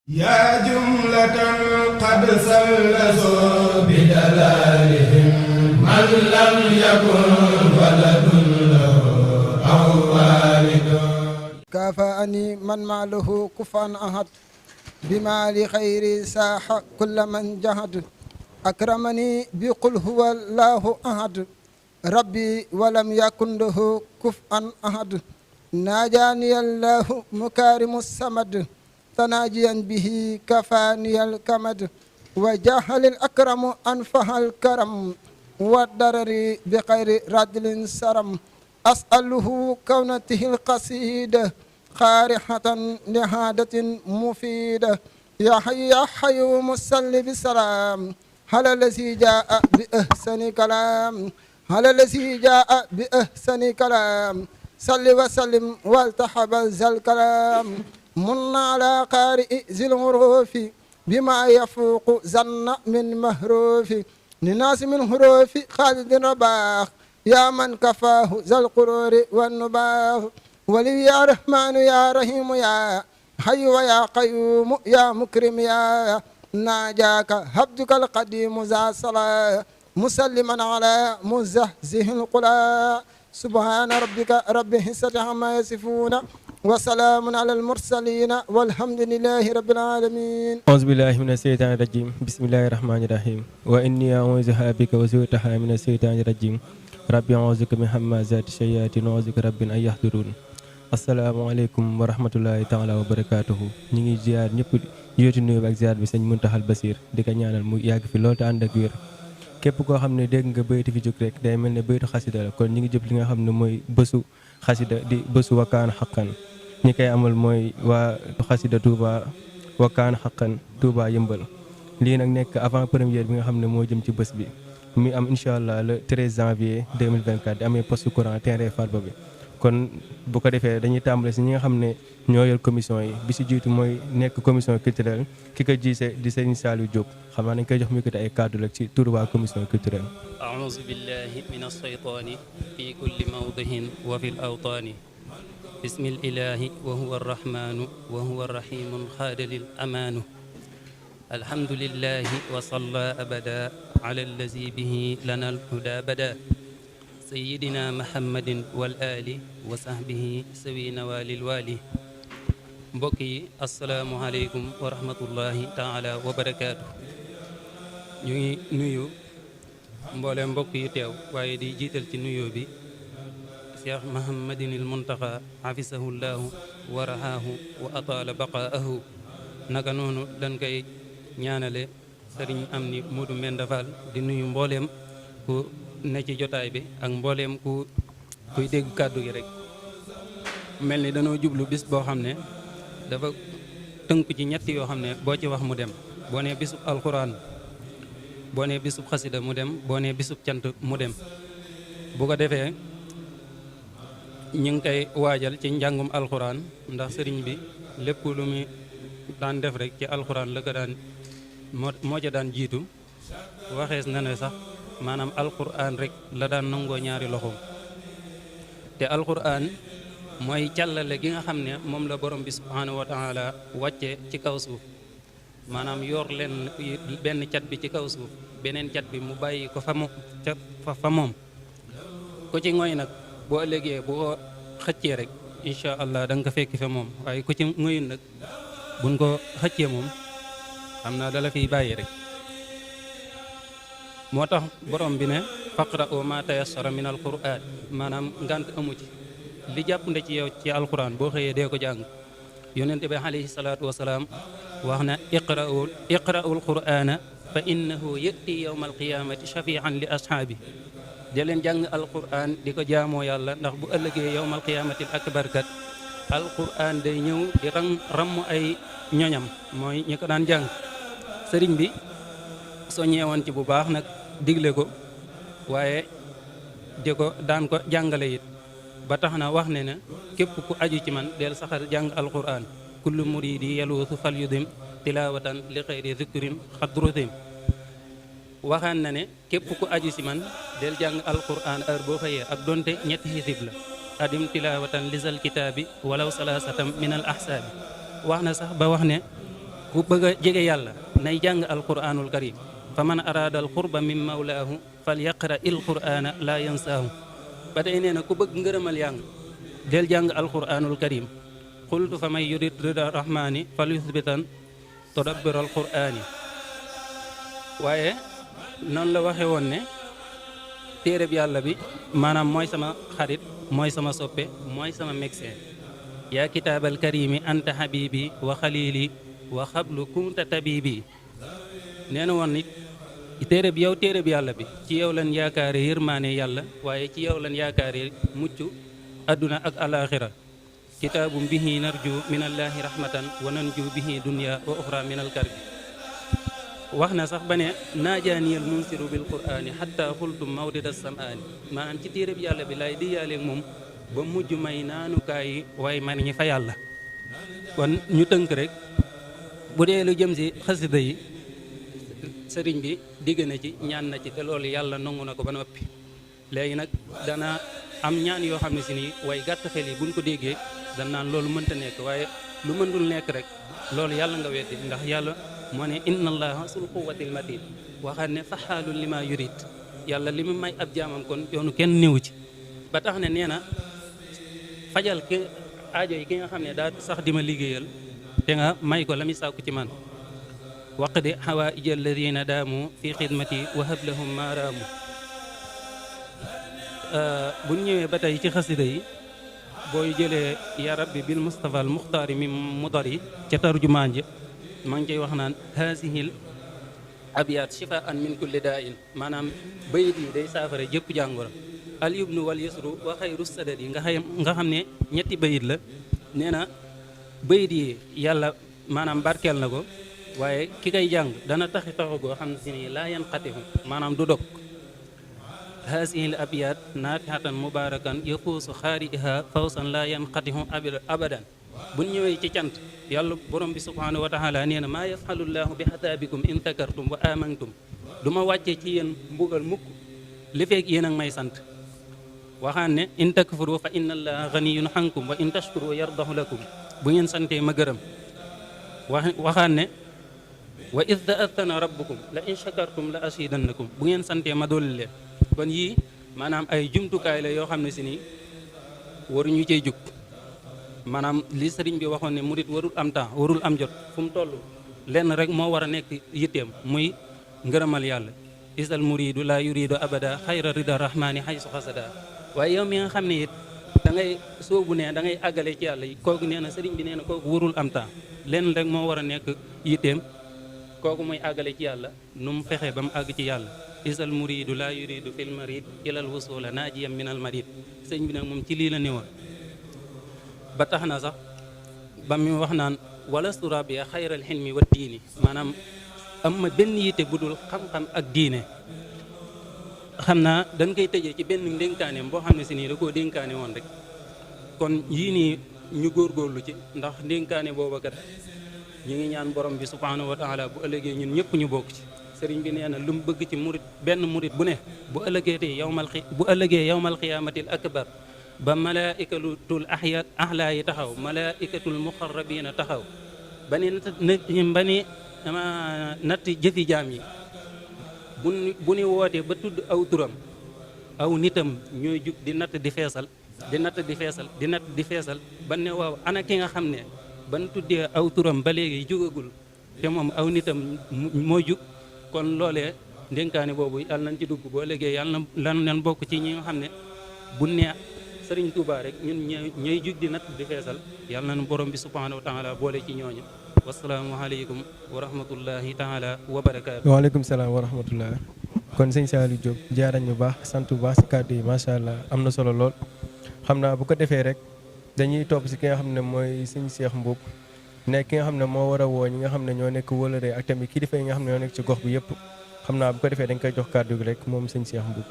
يا جملة قد سلسوا بدلالهم من لم يكن ولد له أو والد كافأني من معله كفان أحد بما لخير ساح كل من جهد أكرمني بقل هو الله أحد ربي ولم يكن له كفءا أحد ناجاني الله مكارم السمد تناجيا به كفاني الكمد وجاهل الأكرم أنفه الكرم والضرر بغير ردل سرم أسأله كونته القصيدة خارحة لهادة مفيدة يا حي يا حيوم صل بسلام هل الذي جاء بأحسن كلام هل الذي جاء بأحسن كلام صل وسلم والتحب ذا الكلام من على قارئ ذي الحروف بما يفوق ظن من مهروف لناس من حروف خالد رباح يا من كفاه ذا القرور والنباح ولي يا رحمن يا رحيم يا حي ويا قيوم يا مكرم يا ناجاك عبدك القديم ذا صلاة مسلما على مزهزه القلا سبحان ربك رب العزة عما يصفون وسلام على المرسلين والحمد لله رب العالمين. أعوذ بالله من الشيطان الرجيم بسم الله الرحمن الرحيم وإني أعوذها بك وزوجتها من الشيطان الرجيم ربي أعوذ بك من همزات الشياطين وأعوذ بك رب أن يحضرون. asalaamaaleykum wa rahmatullahi taala wa barakaatuhu. ñu ngi ziar ñëpp yóoti nuyu ak ziar bi sëñ Muntaxal Basiir di ko ñaanal mu yàgg fi loolu te ànd ak wér. képp koo xam ne dégg nga bayti fi jóg rek day mel ne baytu xasida la kon ñu ngi jëp li nga xam ne mooy bésu xasida di bésu wakkaan xaqan ñi koy amal mooy waa xasida Touba wakkaan xaqan Touba yëmbal. lii nag nekk avant première bi nga xam ne moo jëm ci bés bi mi am incha allah le 13 janvier 2024 di amee poste courant terrain Farba bi. kon bu ko defee dañuy tàmbale si ñi nga xam ne ñoo yor commission yi bi si jiitu mooy nekk commission culturelle ki ko jiite di Serigne Saliou Diop xam naa dañ koy jox micro ay kàddu la ci turu waa commission culturelle. أعوذ بالله من الشيطان في كل موضع وفي الأوطان بسم الإله وهو الرحمن وهو الرحيم خاد للأمان الحمد لله وصلى أبدا على الذي به لنا الهدى بدا سيدنا محمد والآل وصحبه سوي نوال الوالي mbokki asalaamualeykum wa rahmatullahi taala wa barakaatu. ñu ngi nuyu mboolem mbokk yi teew waaye di jiital ci nuyoo bi Cheikh Mahamadinil Muntaxa hafisahullahu wa rahaahu wa ataala baqaahu. naka noonu dañ koy ñaanale sëriñ am ni Moodu Menda Fall di nuyu mbooleem ku ne ci jotaay bi ak mbooleem kuy dégg kàddu gi rek. mel ni dañoo jublu bis boo xam ne dafa tënk ci ñett yoo xam ne boo ci wax mu dem. boo nee bisub alxuraan boo nee bisub xasida mu dem boo nee bisub cant mu dem. bu ko defee ñu ngi koy waajal ci njàngum alxuraan ndax sëriñ bi lépp lu mu daan def rek ci alxuraan la ko daan moo ca daan jiitu. waxees na ne sax maanaam alxuraan rek la daan nangoo ñaari loxoom te alxuraan mooy càllale gi nga xam ne moom la borom bi subhaanahu wa taala wàcce ci kaw suuf maanaam yor leen benn cat bi ci kaw suuf beneen cat bi mu bàyyi ko fa moom ku ci ngoy nag boo ëllëgee boo xëccee rek incha allah da nga ko fekki fa moom waaye ku ci ngoyul nag buñ ko xëccee moom xam naa dala fiy bàyyi rek. moo tax borom bi ne faqra'u ma tayassara min alquran maanaam ngant amu ci li jàppande ci yow ci alquran boo xëyee dee ko jàng. yonent bi alayhi salaatu wasalaam wax na iqra'u alqurana fa innahu ya'ti yawma alqiyamati shafi'an li ashaabi. de leen jàng alquran di ko jaamoo yàlla ndax bu ëllëgee yawma alqiyamati akbar kat alquran day ñëw di ramm ay ñoñam mooy ñi ko daan jàng. sëriñ bi soññee woon ci bu baax nag digle ko waaye di ko daan ko jàngale it ba tax na wax ne na képp ku aju ci man del saxal jàng alquran kullu muridi yaluusu fal yudim tilawatan li xayri zikrin xadrutim. waxaan na ne képp ku aju ci man del jàng alquran heure boo xëyee ak donte ñetti xisib la adim tilawatan lisal kitaabi walaw salasatam min al ahsaabi. wax na sax ba wax ne ku bëgg a jege yàlla nay jàng alquranul karim fa man araada al qurba min mawlaahu fal yaqra il qurana la yansaahu ba tey nee na ku bëgg ngërëmal yàng del jàng alquranul karim qultu fa may yurid rida rahmani fal yusbitan todabbir alqurani waaye noonu la waxe woon ne téereb yàlla bi maanaam mooy sama xarit mooy sama soppe mooy sama médecin yaa kitaabal karimi anta habibi wa xalili wa xablu kunta tabibi nee na woon nit téereb yow téereb yàlla bi ci yow lan yaakaare yërmaane yàlla waaye ci yow lan yaakaare mucc adduna ak alaxira kitaabum bihi narju minallaahi rahmatan wa nanju bihi dunya wa uxra minal karbi wax na sax ba ne naajaaniyal munsiru bil qur'ani xatta xultum mawdida samaani maanaam ci téereb yàlla bi laay di yaaleeg moom ba mujj may naanukaay yi waaye man ñi fa yàlla kon ñu tënk rek bu dee lu jëm si xasida yi sëriñ bi digg na ci ñaan na ci te loolu yàlla nangu na ko ba noppi léegi nag dana am ñaan yoo xam ne si nii way gàtt xel yi buñ ko déggee dan naan loolu mënta nekk waaye lu mëndul nekk rek loolu yàlla nga weddi ndax yàlla moo ne inna allaha sul quwwatil matin waxaat ne faxaalun li ma yurid yàlla li mu may ab jaamam kon yoonu kenn néewu ci ba tax ne nee na fajal ki aajo yi ki nga xam ne daa sax di ma liggéeyal te nga may ko la muy sàkku ci man waqdi xawaaija alladina daamu fi xidmati wa hab lahum maaraamu buñ ñëwee ba tey ci xasida yi booy jëlee ya rabbi bil mustafa al muxtaari mi mudari ca tarjumaan ji maa ngi cay wax naan haasihil abyaat shifaan min kulli daa'in maanaam bayit yi day saafara jëpp jàngoro al yubnu wal yusru wa xayru sadad yi nga xam ne ñetti bayit la nee na bayit yi yàlla maanaam barkeel na ko waaye ki koy jàng dana taxi taxu goo xam ne si nii laa yan xatihu maanaam du dog haasihil abyaat naatihatan mubarakan yafuusu xaariha fawsan laa yan xatihu abadan buñ ñëwee ci cant yàlla borom bi subhanahu wa taala nee na maa yafalullahu bi xataabikum in takartum wa amantum du ma wàccee ci yéen mbugal mukk li feeg yéen ak may sant waxaan ne in takfuru fa inna allaha ganiyun xankum wa in tashkuru yardahu lakum bu ngeen santee ma gërëm waxaan ne wa id ta'athana rabbukum la in shakartum la azidannakum bu ngeen santee ma dolli leen kon yii maanaam ay jumtukaay la yoo xam ne si nii waruñu cey jug maanaam li sëriñ bi waxoon ne murit warul am temps warul am jot fu mu toll lenn rek moo war a nekk yitteem muy ngërëmal yàlla isal muridu la yuridu abada xayra rida rahmani xaysu xasada waaye yow mi nga xam ne it da ngay soobu ne da ngay àggale ci yàlla kooku nee na sëriñ bi nee na kooku warul am temps lenn rek moo war a nekk yitteem kooku muy àggale ci yàlla nu mu fexe ba mu àgg ci yàlla isal muridu la yuridu fil marid ilal wusula naajiyam minal marid sëriñ bi nag moom ci lii la néewoon ba tax na sax ba mu wax naan wala sturabia xayral xilmi wa diini maanaam am ma benn yitte bu dul xam-xam ak diine xam naa dañ koy tëjee ci benn ndénkaaneem boo xam ne si nii da koo dénkaane woon rek kon yii nii ñu góorgóorlu ci ndax ndénkaane booba kat ñu ngi ñaan borom bi subhanahu wa taala bu ëllëgee ñun ñëpp ñu bokk ci sëriñ bi nee na lu mu bëgg ci murit benn murit bu ne bu ëllëgee yawmal xiyaamatil akbar ba malaikatul ahlaa yi taxaw malaikatul muqarrabiina taxaw ba ni natt jëfi jaam yi bu ni wootee ba tudd aw turam aw nitam ñooy jug di natt di feesal ba ne waaw ana ki nga xam ne ban tuddee aw turam ba léegi jugagul te moom aw nitam moo jug kon loolee ndénkaane boobu yàlla nañ ci dugg boo léegi yàlla lan leen bokk ci ñi nga xam ne bu ne sëriñ Touba rek ñun ñooy jug di natt di feesal yàlla nañu borom bi subhanahu wa taala boole ci ñooñu wasalaamualeykum wa rahmatullahi taala wa barakaatu. waaleykum salaam wa rahmatullah. kon sëñ Saliou Diop jaarañ bu baax sant bu baax si kàddu yi macha allah am na solo lool xam naa bu ko defee rek dañuy topp si ki nga xam ne mooy sëñ Cheikh Mboup nekk ki nga xam ne moo war a woo ñi nga xam ne ñoo nekk wëlëree ak tamit kilifa yi nga xam ne ñoo nekk ci gox bi yëpp xam naa bu ko defee dañ koy jox kàddu gi rek moom sëñ Cheikh Mboup.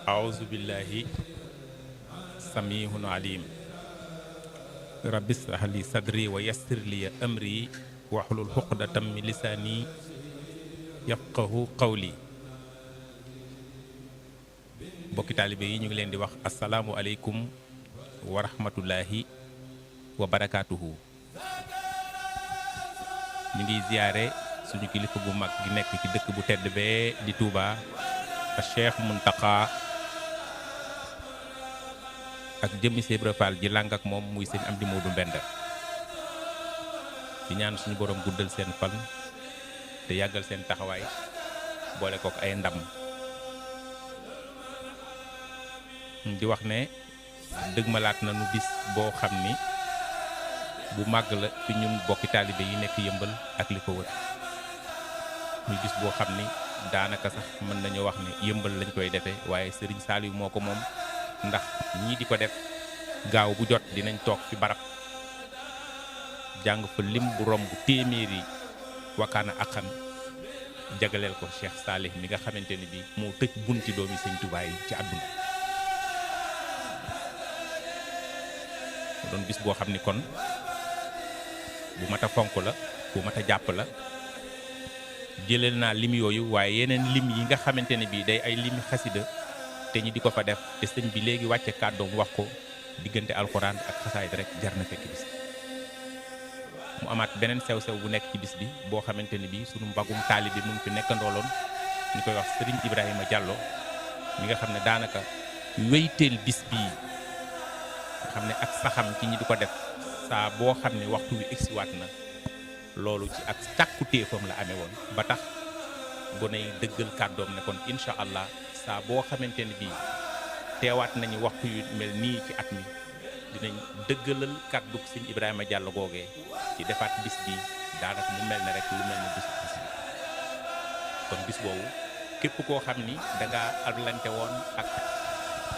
aouzu billahi samihun alim rabbi israh li sadri wa yassir li amri wahlul uqdatam min lisani yafqahu qawli. mbokki taalibe yi ñu ngi leen di wax asalaamu aleykum wa rahmatullahi wa barakaatuhu. ñu ngi ziyaare suñu kilifa bu mag gi nekk ci dëkk bu tedd bee di Touba a Cheikh Mountakha ak jëmmi Cheikh Ibra Fall ji làng ak moom muy sëñ Amdi Modou Mbenda di ñaan suñu borom guddal seen fan te yàggal seen taxawaay boole kook ay ndam di wax ne dëgmalaat nañu bis boo xam ni bu màgg la fi ñun bokki taalibe yi nekk Yëmbal ak li ko wër muy bis boo xam ni daanaka sax mën nañu wax ne Yëmbal lañ koy defee waaye Serigne Saliou moo ko moom ndax ñii di ko def gaaw bu jot dinañ toog fi barab jàng fa lim bu romb téeméeri wakkaana akam jagaleel ko Cheikh Salih mi nga xamante ni bi moo tëj bunti doomi Sëñ Tuubaa yi ci àdduna mu doon bis boo xam ni kon bu mat a fonk la bu mat a jàpp la jëleel naa lim yooyu waaye yeneen lim yi nga xamante ne bii day ay limi xasida te ñi di ko fa def te sëñ bi léegi wàcce kàddoom wax ko diggante alxuraan ak xasaayid rek jar na fekk bis mu amaat beneen sew-sew bu nekk ci bis bi boo xamante ne bii sunu mbagum taalibe bi mu ngi fi nekkandooloon ñu koy wax Serigne Ibrahima Diallo mi nga xam ne daanaka wéyteel bis bii nga xam ne ak saxam ci ñi di ko def saa boo xam ne waxtu wi egsiwaat na loolu ci ak càkkutéefam la amee woon ba tax gone yi dëggal kàddoom ne kon incha allah saa boo xamante ne bii teewaat nañu waxtu yu mel nii ci at mi dinañ dëggalal kàddu sëñ Ibrahima Diallo googee ci defaat bis bi daanaka mu mel ne rek lu mel ne bis bi kon bis boobu képp koo xam ni da ngaa ablante woon ak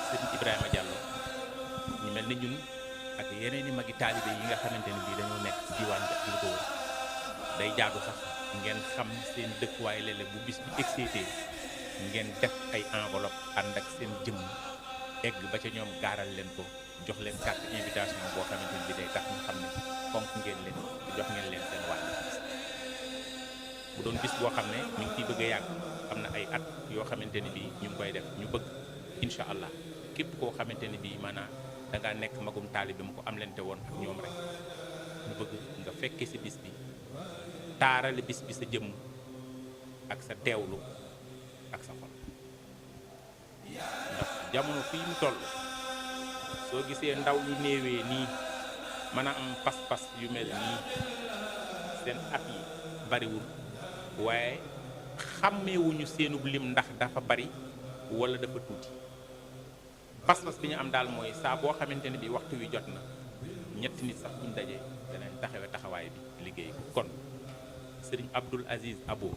sëñ Ibrahima Diallo ñu mel ni ñun ak yeneen i magi taalibe yi nga xamante ne bii dañoo nekk ci diwaan bi ak lu ko wër day jaadu sax ngeen xam seen dëkkuwaay léeg-léeg bu bis bi excité ngeen def ay enveloppe ànd ak seen jëmm egg ba ca ñoom gaaral leen ko jox leen carte invitation boo xamante ne bii day tax ñu xam ne fonk ngeen leen jox ngeen leen seen wàll bu doon bis boo xam ne ñu ngi ciy bëgg a yàgg am na ay at yoo xamante ne bii ñu ngi koy def ñu bëgg incha allah képp koo xamante ne bii maanaam da ngaa nekk magum taalibe mu ko am lente woon ak ñoom rek ñu bëgg nga fekke ci bis bi taarale bis bi sa jëmm ak sa teewlu ak sa xol ndax jamono fii mu toll soo gisee ndaw yu néewee nii mën a am pas-pas yu mel nii seen at yi bariwul waaye xàmmeewuñu seenub lim ndax dafa bari walla dafa tuuti pas-pas bi ñu am daal mooy saa boo xamante ne bi waxtu wi jot na ñetti nit sax buñ dajee danañ taxawe taxawaay bi liggéey kon sëriñ Abdoul Aziz Abo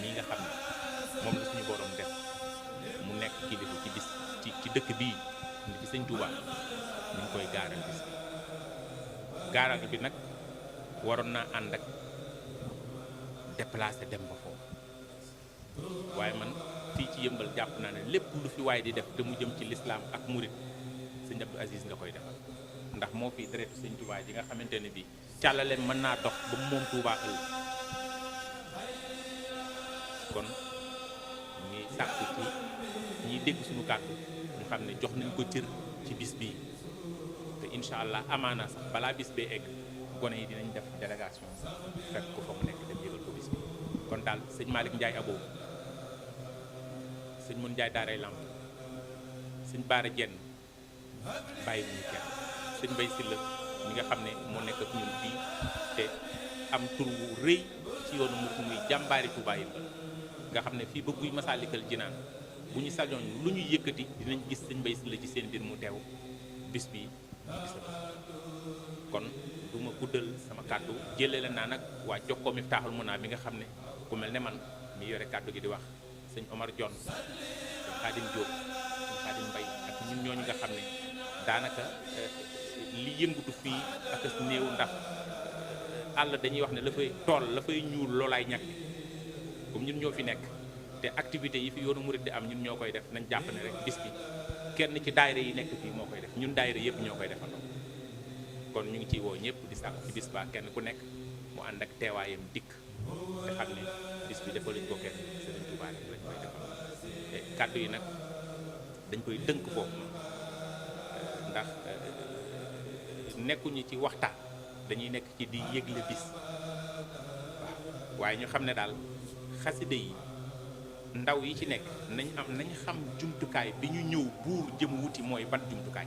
mii nga xam ne moom la suñu borom def mu nekk kilifa ci bis ci dëkk bii ndi fi sëñ Touba ñu ngi koy gaaral bis bi gaaral bi nag waroon naa ànd ak déplacé dem ba foofu waaye man fii ci Yëmbal jàpp naa ne lépp lu fi waay di def te mu jëm ci lislaam ak murit sëñ Abdou Aziz nga koy defal ndax moo fi deretu sëñ Touba ji nga xamante ne bii càllaleem mën naa dox ba moom Touba ëllëg kon ñuy sàkku ci ñiy dégg suñu kàddu ñu xam ne jox nañ ko cër ci bis bii te incha allah amaana sax balaa bis bee egg gone yi dinañ def délégation fekk ko fa mu nekk dem yëgal ko bis bi kon daal sëñ Malick Ndiaye Abo sëñ Mun Ndiaye Daaray Lamp sëñ Baara Jenn bàyyi bu ñu kenn sëñ Mbay Silla mi nga xam ne moo nekk ak ñun fii te am tur wu rëy ci yoonu mu muy jàmbaari Touba Yëmbal nga xam ne fii ba guy Masaalikal Jinaan bu ñu sañoon lu ñu yëkkati dinañ gis sëñ Mbay Silla ci seen biir mu teew bis bi bisam kon du ma guddal sama kàddu jëlee la naa nag waa Jokkoo Miftaaxul Munaa mi nga xam ne ku mel ne man mi yore kàddu gi di wax sëñ Omar Dione sëñ Xaadim Diop sëñ Xaadim Mbay ak ñun ñooñu nga xam ne daanaka li yëngutu fii ak néew ndax àll dañuy wax ne la fay tool la fay ñuul loolaay ñàkk comme ñun ñoo fi nekk te activité yi fi yoonu murid di am ñun ñoo koy def nañ jàpp ne rek bis bi kenn ci daayira yi nekk fii moo koy def ñun daayira yëpp ñoo koy defandoo kon ñu ngi ciy woo ñëpp di sàkku ci bis ba kenn ku nekk mu ànd ak teewaayam dikk te xam ne bis bi defaluñ ko kenn Sëriñ Tuubaa rek lañ koy defal te kàddu yi nag dañ koy dënk foofu ndax nekkuñu ci waxtaan dañuy nekk ci di yëgle bis waaye ñu xam ne daal xasida yi ndaw yi ci nekk nañ xam jumtukaay bi ñu ñëw buur jëm wuti mooy ban jumtukaay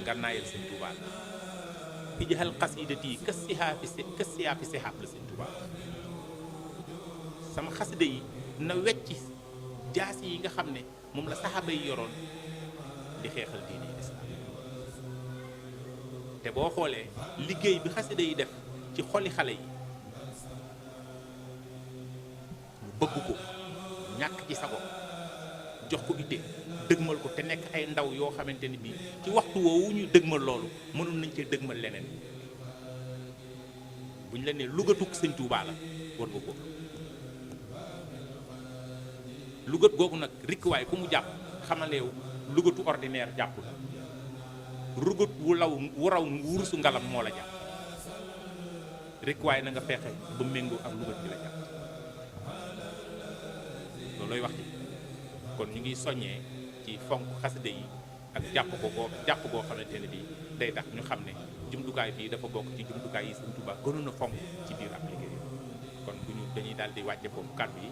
ngànnaayal sëñ Tuubaa la ijhal xasidati kas sihaafi sihaab la sëñ Tuubaa sama xasida yi na wecci jaasi yi nga xam ne moom la saxaaba yi yoroon di xeexal diine yi lislaam te boo xoolee liggéey bi xasida yi def ci xoli xale yi ñu bëgg ko ñàkk ci sago jox ko itte dëgmal ko te nekk ay ndaw yoo xamante ni bii ci waxtu woowu ñu dëgmal loolu mënoon nañ cee dëgmal leneen bu ñu la nee lugatug sëñ Tuubaa la war nga ko lugat googu nag rikkuwaay ku mu jàpp xamal ne yow lugatu ordinaire jàpp la rugat wu raw wurusu ngalam moo la jàpp rikkuwaay na nga fexe ba méngoo ak lugat bi la jàpp loolooy wax ji kon ñu ngi soññee ci fonk xasida yi ak jàpp goo xamante ne bii day tax ñu xam ne jumtukaay bii dafa bokk ci jumtukaay yi Sëñ Tuubaa gënoon a fonk ci biir ab liggéey kon bu ñu dañuy daal di wàcce foofu kàddu yi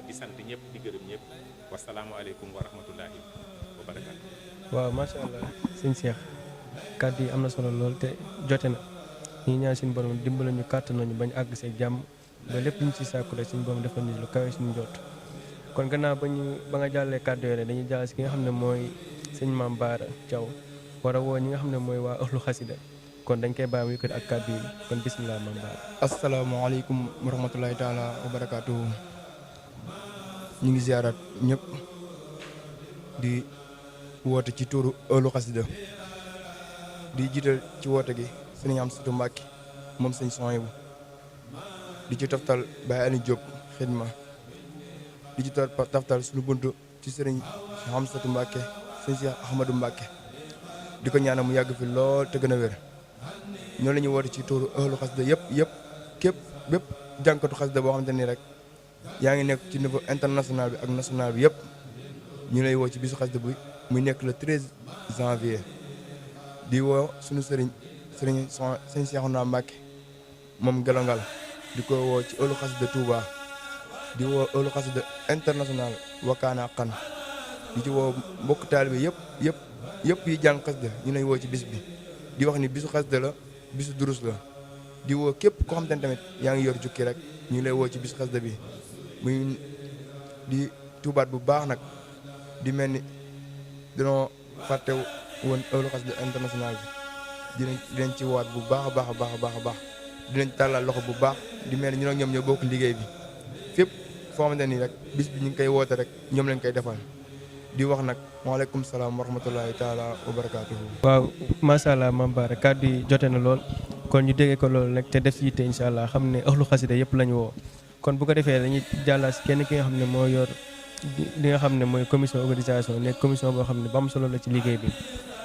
di sant ñëpp di gërëm ñëpp wasalaamualeykum wa rahmatullahi wa barakaatu. waaw macha allah sëñ Cheikh kàddu yi am na solo lool te jote na ñu ñaan suñu borom dimbala ñu kàttan nañu bañ àgg see jàmm ba lépp ñu ci sàkku rek suñu borom defal ñu lu kawe suñu jot. kon gannaaw ba nga jàllee kàddu yooyu dañuy jàll si ki nga xam ne mooy sëñ Mame Bara Thiaw war a woo ñi nga xam ne mooy waa ëxlu xasida kon dañ koy bàyyi mu yëkkati ak kàddu yi kon bisimilah Mame Bara. asalaamaaleykum wa rahmatulahi taala wa barakaatu. ñu ngi ziarat ñëpp di woote ci tuuru ëxlu xasida di jiital ci woote gi sëñ Amsatu Mbàkke moom sëñ Sohaybu di ci toftal Baye Aliou Diop xidma di ci taftal suñu buntu ci sëriñ Amsatu Mbàkke sëñ Cheikh Ahmadou Mbàkke di ko ñaanal mu yàgg fi lool te gën a wér ñoo la ñuy woote ci tuuru ëxlu xasida yëpp képp bépp jànkatu xasida boo xamante ni rek yaa ngi nekk ci niveau international bi ak national bi yëpp ñu lay woo ci bisu xasida bi muy nekk le 13 janvier di woo suñu sëriñ Cheikhouna Mbàkke moom gelongal di ko woo ci ëxlu xasida Touba di woo ëxlu xasida international Wakana Xan di ci woo mbokk taalibe yëpp yi jàng xasida ñu lay woo ci bis bi di wax ni bisu xasida la bisu durus la di woo képp koo xam te ne tamit yaa ngi yor jukki rek ñu lay woo ci bisu xasida bi muy di tuubaat bu baax nag di mel ni dañoo fàtte woon ëxlu xasida international bi dinañ ci waat bu baax a baax dinañ tàllal loxo bu baax di mel ni ñu ak ñoom ñoo bokk liggéey bi fépp foo xamante ni rek bis bi ñu ngi koy woote rek ñoom lañ koy defal di wax nag waaleykum salaam wa rahmatullahi taala wa barakaatuhu. waaw macha allah Mame Bara kàddu yi jote na lool kon ñu déggee ko loolu nag te def ci yitte incha allah xam ne ëxlu xasida yëpp la ñu woo kon bu ko defee dañuy jàllal si kenn ki nga xam ne moo yor li nga xam ne mooy commission organisation nekk commission boo xam ne ba am solo la ci liggéey bi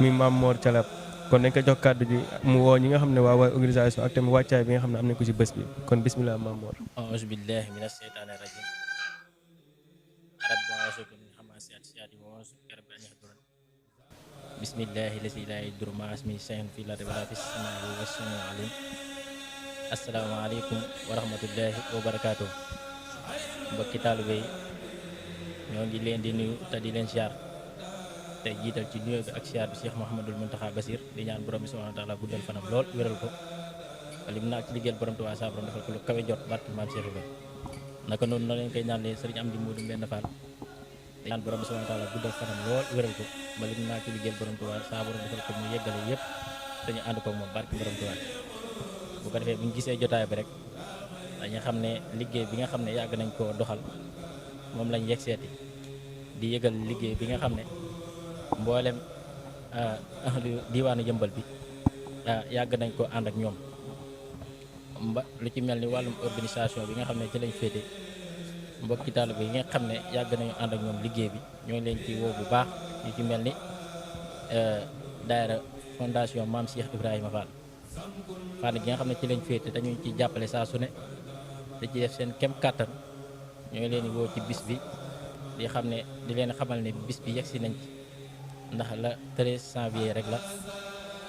muy Mame Mor Thialab kon dañ ko jox kàddu ji mu woo ñi nga xam ne waa organisation ak tamit wàccaay bi nga xam ne am nañ ko ci bés bi kon bisimilah Mame Mor. auzu billahi mina shaytaani rajim rabbi a'uuzu bika min hamazaati shayaatiin wa a'uuzu bika rabbi an yahduruun bismillahi lazi laa yadurru ma'a ismihi shay'un fil ardi wa laa fis samaa'i wa huwa as-samii'ul 'aliim asalaamaaleykum wa rahmatullahi wa barakaatu mbokki taalibe yi ñoo ngi leen di nuyu te di leen siyaar te jiital ci nuyoo bi ak siyaar bi Cheikh Mouhamadul Mountakha Bassir di ñaan borom bi subhaanahu wa taala guddal fanam lool wéral ko lim naa ci liggéeyal borom Tuubaa saa borom defal ko lu kawe jot barke maam Cheikh Ibrahima naka noonu na leen koy ñaan leen sëriñ Amdi Moodu Mbenn Fall di ñaan borom bi subhaanahu wa taala guddal fanam lool wéral ko ba lim naa ci liggéeyal borom Tuubaa saa borom defal ko mu yeggale yëpp te ñu ànd ko moom barke borom Tuubaa bu ko defee bu ñu gisee jotaay bi rek dañuy xam ne liggéey bi nga xam ne yàgg nañ koo doxal moom lañ yegg seeti di yëgal liggéey bi nga xam ne mboolem diwaanu Jëmbal bi yàgg nañ ko ànd ak ñoom lu ci mel ni wàllum organisation bi nga xam ne ci lañ féete mbokki taalibe yi nga xam ne yàgg nañu ànd ak ñoom liggéey bi ñoo leen ci woo bu baax ñu ci mel ni daayira fondation Maam Cheikh Ibrahima Fall fànn gi nga xam ne ci lañ féete dañu ci jàppale saa su ne da ci def seen kem kàttan ñoo leen di woo ci bis bi di xam ne di leen xamal ne bis bi yegsi nañ ci ndax la 13 janvier rek la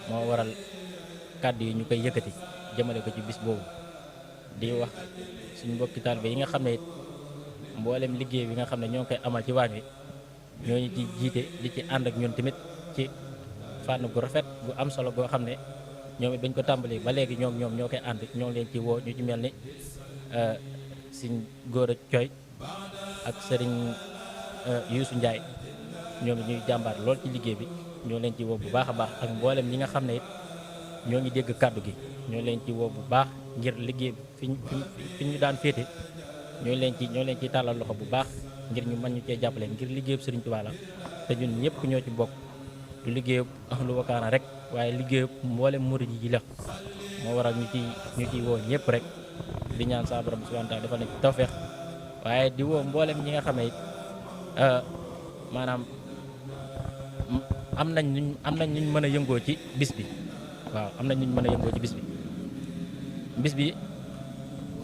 moo waral kàddu yi ñu koy yëkkati jëmale ko ci bis boobu di wax suñu mbokki taalibe yi nga xam ne it mboolem liggéey bi nga xam ne ñoo ngi koy amal ci waañ wi ñooñu ci jiite di ci ànd ak ñun tamit ci fànn gu rafet gu am solo goo xam ne ñoom it bañ ko tàmbali ba léegi ñoom ñoo koy ànd ñoo ngi leen ci woo ñu ci mel ni Sëñ Góora Coy ak Sëriñ Yuusu Njaay ñoom it ñuy jàmbaar lool ci liggéey bi ñoo leen ci woo bu baax a baax ak mboolem ñi nga xam ne it ñoo ngi dégg kàddu gi ñoo leen ci woo bu baax ngir liggéey bi fi ñu daan féete ñoo leen ci tàllal loxo bu baax ngir ñu mën ñu cee jàppale ngir liggéeyub Sëriñ Tuubaa la te ñun ñëpp ñoo ci bokk du liggéeyub Ahlu Wakaana rek waaye liggéeyub mboolem murid yi la moo waral ñu ciy woo ñëpp rek di ñaan sa borom subhaanahu wa taala defal na ci tawfeex waaye di woo mboolem ñi nga xam ne it maanaam am nañ ñu mën a yëngoo ci bis bi waaw am nañ ñu mën a yëngoo ci bis bi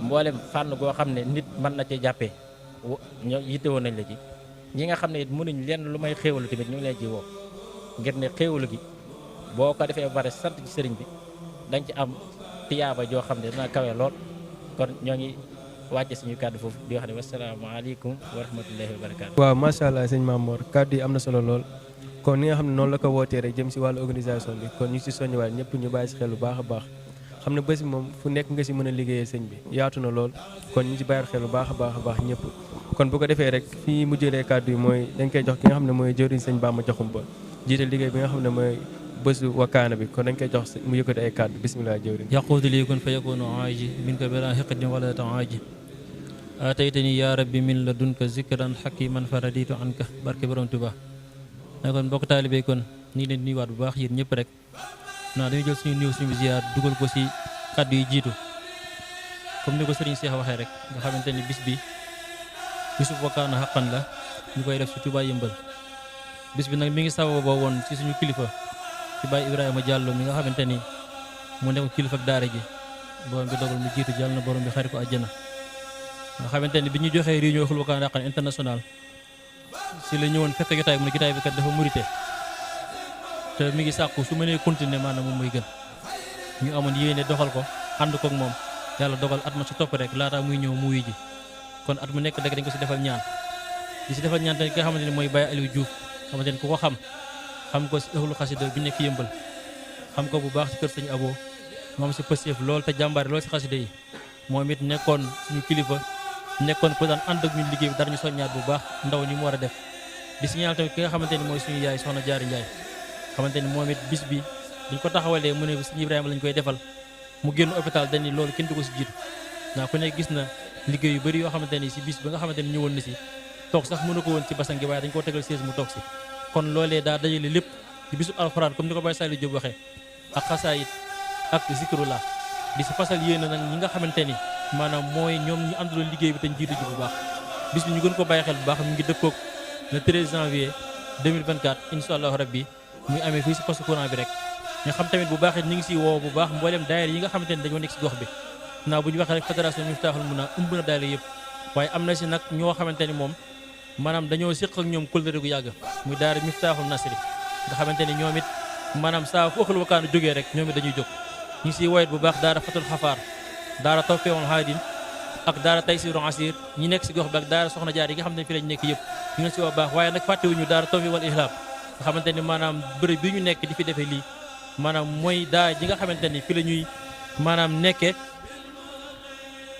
mboolem fànn goo xam ne nit mën na cee jàppee ñoo yittewoon nañ la ci ñi nga xam ne it mënuñ lenn lu may xéewalu tamit ñu ngi leen ci woo ngir ne xéewalu gi boo ko defee ba pare sant ci sëriñ bi dañ ci am tiyaaba joo xam ne dina kawe lool kon ñoo ngi wàcce suñu kàddu foofu di wax ne wasalaamaaleykum wa rahmatullahi wa barakaatu. waaw macha allah sëñ Mamor kàddu yi am na solo lool kon ni nga xam ne noonu la ko wootee rek jëm si wàllu organisation bi kon ñu si soññiwaat ñëpp ñu bàyyi si xel bu baax a baax xam ne bés bi moom fu nekk nga si mën a liggéeyee sëñ bi yaatu na lool kon ñu si bàyyi xel bu baax a baax ñëpp kon bu ko defee rek fii mu jëlee kàddu yi mooy dañ koy jox ki nga xam ne mooy jëriñ sëñ Bamba Jaxumpa jiite liggéey bi nga xam ne mooy bésu Wakaana bi kon dañ koy jox mu yëkkati ay kàddu bisimilah jëwriñ yaquudu lii kun fa yakunu aaji min ka bila xiqatin wala taaji ataytani yaa rabbi min ladunka zikran xakiman faraditu anka barke borom Tuba ne kon mbokk taalibe kon ñu ngi leen di nuyuwaat bu baax yéen ñëpp rek naa dañu jël suñu néew suñu ziar dugal ko si kàddu yi jiitu comme ni ko sëriñ Cheikh waxee rek nga xamante ni bis bi bisu Wakaana xaqan la ñu koy def si Tuba Yëmbal bis bi nag mi ngi sababa woon ci suñu kilifa ci Baye Ibrahima Diallo mi nga xamante ni mu nekk kilifa ak daara ji borom bi dogal mu jiitu jàll na borom bi xari ko àjjana nga xamante ni bi ñu joxee réunion xul Wakaana xaqan international si la ñëwoon fekk jotaay mu ne jotaay bi kat dafa murite te mi ngi sàkku su mënee continuer maanaam moom mooy gën ñu amoon yéene doxal ko ànd koog moom yàlla dogal at ma su topp rek laata muy ñëw mu wuy ji kon at mu nekk rek dañ ko si defal ñaan di si defal ñaan te ki nga xamante ni mooy Baye Aliou Diouf xamante ni ku ko xam ko si ëxlu xasida bi nekk Yëmbal xam ko bu baax si kër sëñ Abo moom si pëstéef lool te jàmbaare lool si xasida yi moom it nekkoon suñu kilifa nekkoon ko daan ànd ak ñun liggéey bi dara ñu soññaat bu baax ndaw ñi mu war a def di si ñaan tamit ki nga xamante ni mooy suñu yaay soxna Jaari Njaay xamante ni moom it bis bi dañ ko taxawalee mu ne sëñ Ibrahima lañ koy defal mu génn hôpital dañ ni loolu kenn du ko si jiitu ndax ku ne gis na liggéey yu bëri yoo xamante ni si bis bi nga xamante ni ñëwoon na si toog sax mënu ko woon ci basan gi waaye dañ koo tegal siège mu toog si kon loolee daa dajale lépp di bisub alxuraan comme ni ko Baye Saliou Diop waxee ak xasaayit ak zikrullah di si fasal yéene nag ñi nga xamante ni maanaam mooy ñoom ñu àndaloon liggéey bi te jiitu ji bu baax bis bi ñu gën ko bàyyi xel bu baax mu ngi dëppoog le 13 janvier 2024 incha allah rabbi muy amee fii si poste courant bi rek ñu xam tamit bu baax it ñu ngi si woo bu baax mboolem daayira yi nga xamante ni dañoo nekk si gox bi naa bu ñu waxee rek fédération Miftahul Muna ëmb na daayira yëpp waaye am na si nag ñoo xamante ni moom maanaam dañoo séq ak ñoom kóllëre gu yàgg muy daara Miftahul Nasri nga xamante ni ñoom it maanaam saa fu ëxlu Wakaana jógee rek ñoom it dañuy jóg ñu ngi siy woyet bu baax daara Fatul Xafaar daara Tawfeexul Haadin ak daara Taysiru Asir ñi nekk si gox bi ak daara Soxna Jaar yi nga xam ne fi lañ nekk yëpp ñu ngi si woo baax waaye nag fàttewuñu daara Tawfiq wal Ihlaam nga xamante ni maanaam bërëb bi ñu nekk di fi defee lii maanaam mooy daara ji nga xamante ni fi la ñuy maanaam nekkee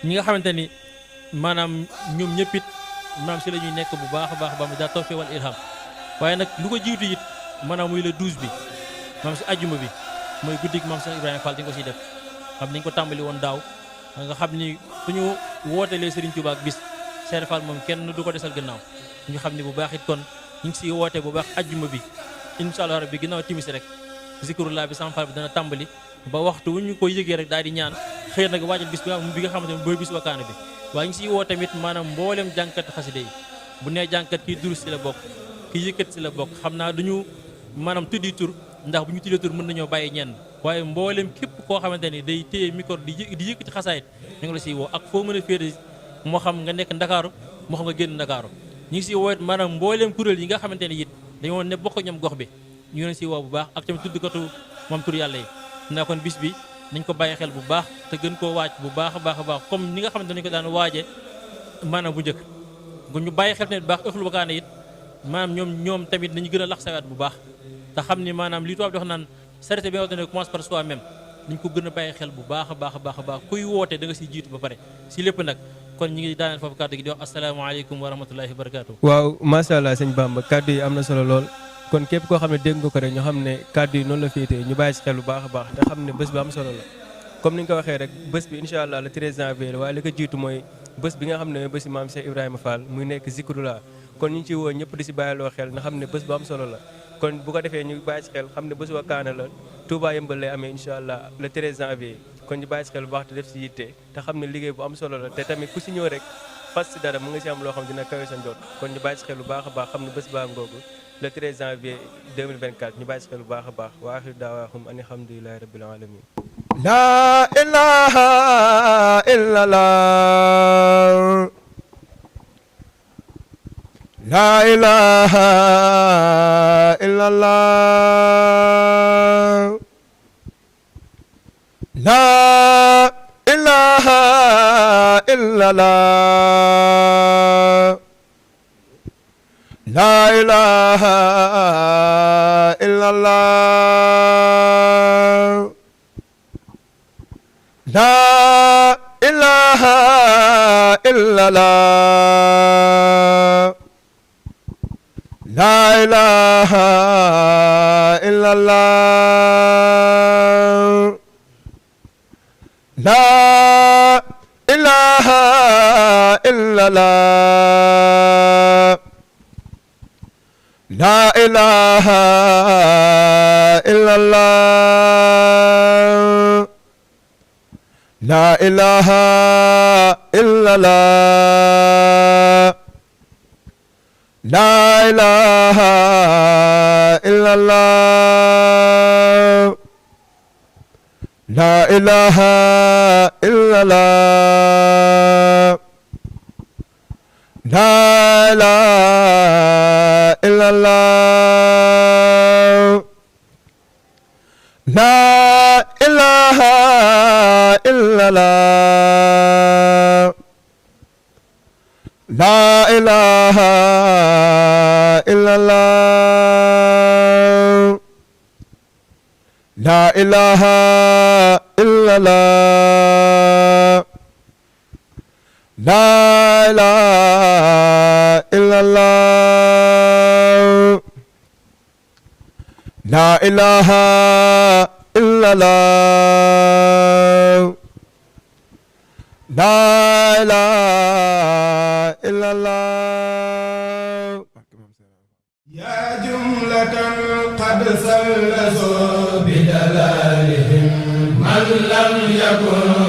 ñi nga xamante ni maanaam ñoom ñëpp it maanaam si la ñuy nekk bu baax a baax ba mu daara Tawfiq wal Ihlaam waaye nag lu ko jiitu it maanaam muy le 12 bi maanaam si ajjuma bi mooy guddig maam Cheikh Ibrahima Fall dañ ko siy def xam nañ ko tàmbali woon daaw nga xam ni suñu wootelee Serigne Touba ak bis Cheikh Fall moom kenn du ko desal gannaaw ñu xam ni bu baax it kon ñu ngi siy woote bu baax ajjuma bi incha allah rabbi ginnaaw timis rek zikrullah bi Sam Fall bi dana tàmbali ba waxtu wu ñu ko yëgee rek daal di ñaan xëy nag waajal bis bi nga xamante ne booy bis Wakaana bi waaye ñu siy woo tamit maanaam mboolem jànkat xasida yi bu nee jànkat kii durus si la bokk kii yëkkat si la bokk xam naa duñu maanaam tuddi tur ndax bu ñu tuddee tur mën nañoo bàyyi ñenn waaye mboolem képp koo xamante ni day téye micro di yëkkati xasaayit ñu ngi la siy woo ak foo mën a féete moo xam nga nekk Ndakaaru moo xam nga génn Ndakaaru ñu ngi siy woo maanaam mboolem kuréel yi nga xamante ni it dañoo ne bokk ñoom gox bi ñu ngi leen siy woo bu baax ak tamit tuddkatu moom tur yàlla yi naa kon bis bi nañ ko bàyyi xel bu baax te gën koo waaj bu baax a baax a baax comme ni nga xamante nañu ko daan waaje maanaam bu njëkk bu ñu bàyyi xel tamit bu baax ëxlu bakaane it maanaam ñoom tamit nañu gën a lax sawaat bu baax te xam ni maanaam li tubaab di wax naan charité bi nga xam ne commence par soi-même nañ ko gën a bàyyi xel bu baax a baax a baax a baax kuy woote da nga siy jiitu ba pare si lépp nag kon ñu ngi daaneel foofu kàddu gi di wax asalaamaaleykum wa rahmatullahi wa barakaatu. waaw macha allah sëñ Bamba kàddu yi am na solo lool kon képp koo xam ne dégg nga ko rek ñu xam ne kàddu yi noonu la féetee ñu bàyyi si xel bu baax a baax te xam ne bés bi am solo la comme ni nga ko waxee rek bés bi incha allah le 13 janvier la waaye li ko jiitu mooy bés bi nga xam ne bési maam Cheikh Ibrahima Fall muy nekk Zikrullah kon ñu ngi ciy woo ñëpp di si bàyyiloo xel nga xam ne bés bu am solo la kon bu ko defee ñu bàyyi si xel xam ne bés Wakana la Touba Yëmbal lay amee incha allah le 13 janvier kon ñu bàyyi si xel bu baax te def si yitte te xam ne liggéey bu am solo la te tamit ku si ñëw rek fas si dara mu nga si am loo xam dina kawe sa njot kon ñu bàyyi si xel bu baax a baax xam ne bés baa ngoogu le 13 janvier 2024 ñu bàyyi si xel bu baax a baax wa axiru daawaahum an alhamdulillahi rabbil alamin la ilaha illallah la ilaha illallah la ilaha illallah la ilaha illallah la ilaha illallah la ilaha illallah la ilaha illallah la ilaha illallah la ilaha illallah la ilaha illallah la ilaha illallah la ilaha illallah la ilaha illallah la ilaha illallah la ilaha illallah la ilaha illallah la ilaha illallah la ilaha illallah ya jumlatan qad sallasu bi dalalihim man lam yakun